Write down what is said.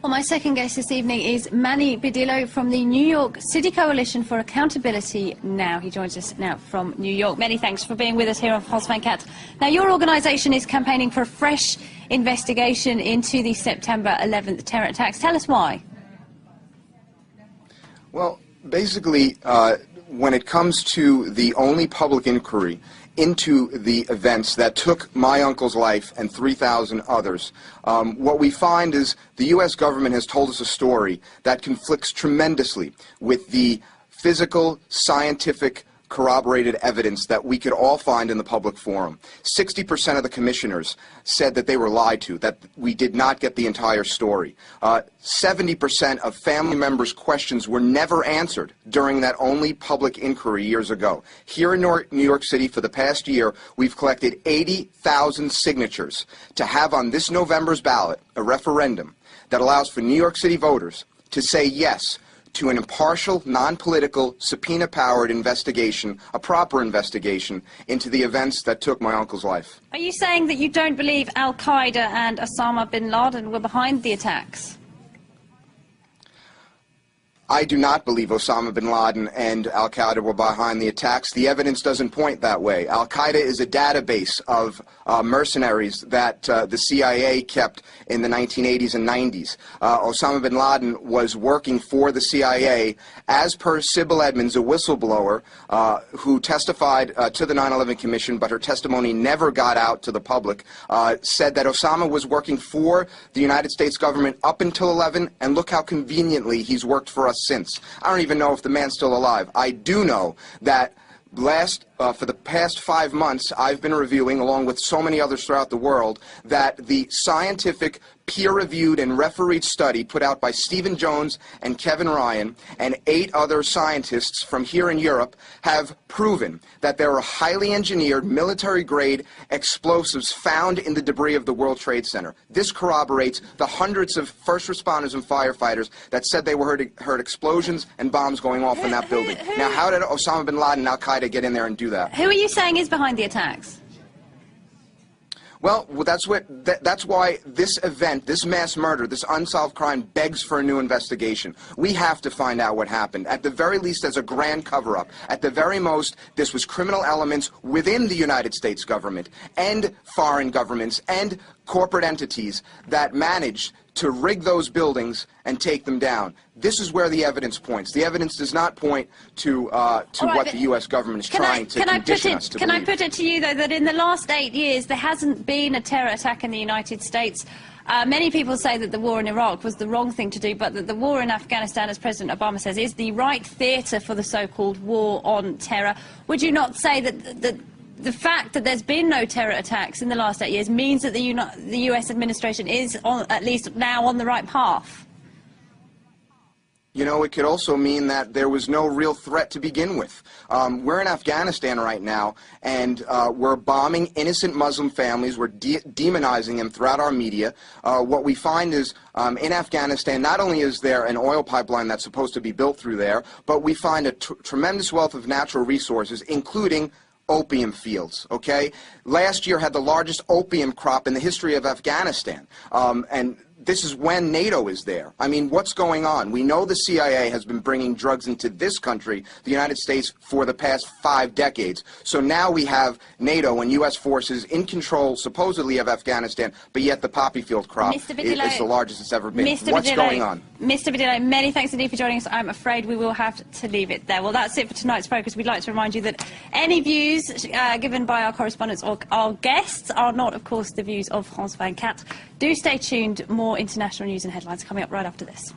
Well, my second guest this evening is Manny Badillo from the New York City Coalition for Accountability Now. He joins us now from New York. Many thanks for being with us here on France 24. Now, your organisation is campaigning for a fresh investigation into the September 11th terror attacks. Tell us why. Well, basically, when it comes to the only public inquiry into the events that took my uncle's life and 3,000 others, what we find is the U.S. government has told us a story that conflicts tremendously with the physical, scientific, corroborated evidence that we could all find in the public forum. 60% of the commissioners said that they were lied to, that we did not get the entire story. 70% of family members' questions were never answered during that only public inquiry years ago. Here in New York City, for the past year, we've collected 80,000 signatures to have on this November's ballot a referendum that allows for New York City voters to say yes to an impartial, non-political, subpoena-powered investigation, a proper investigation, into the events that took my uncle's life. Are you saying that you don't believe Al-Qaeda and Osama bin Laden were behind the attacks? I do not believe Osama bin Laden and Al-Qaeda were behind the attacks. The evidence doesn't point that way. Al-Qaeda is a database of mercenaries that the CIA kept in the 1980s and 90s. Osama bin Laden was working for the CIA, as per Sybil Edmonds, a whistleblower who testified to the 9/11 Commission, but her testimony never got out to the public, said that Osama was working for the United States government up until 11, and look how conveniently he's worked for us since. I don't even know if the man's still alive. I do know that for the past 5 months, I've been reviewing, along with so many others throughout the world, that the scientific, peer-reviewed and refereed study put out by Stephen Jones and Kevin Ryan and 8 other scientists from here in Europe have proven that there are highly engineered, military-grade explosives found in the debris of the World Trade Center. This corroborates the hundreds of first responders and firefighters that said they were heard explosions and bombs going off in that building. Now, how did Osama bin Laden and Al-Qaeda get in there and do that? Who are you saying is behind the attacks? Well, that's why this event, this mass murder, this unsolved crime begs for a new investigation. We have to find out what happened. At the very least, as a grand cover-up. At the very most, this was criminal elements within the United States government and foreign governments and corporate entities that managed to rig those buildings and take them down. This is where the evidence points. The evidence does not point to what the U.S. government is trying to condition us to believe. Can I put it to you, though, that in the last 8 years there hasn't been a terror attack in the United States? Many people say that the war in Iraq was the wrong thing to do, but that the war in Afghanistan, as President Obama says, is the right theatre for the so-called war on terror. Would you not say that the fact that there's been no terror attacks in the last 8 years means that the U.S. administration is, at least now, on the right path? You know, it could also mean that there was no real threat to begin with. We're in Afghanistan right now, and we're bombing innocent Muslim families. We're demonizing them throughout our media. What we find is, in Afghanistan, not only is there an oil pipeline that's supposed to be built through there, but we find a tremendous wealth of natural resources, including opium fields, okay? Last year had the largest opium crop in the history of Afghanistan, and this is when NATO is there. I mean, what's going on? We know the CIA has been bringing drugs into this country, the United States, for the past 5 decades. So now we have NATO and U.S. forces in control, supposedly, of Afghanistan, but yet the poppy field crop is the largest it's ever been. What's going on? Mr. Badillo, many thanks indeed for joining us. I'm afraid we will have to leave it there. Well, that's it for tonight's focus. We'd like to remind you that any views given by our correspondents or our guests are not, of course, the views of France 24. Do stay tuned. More international news and headlines coming up right after this.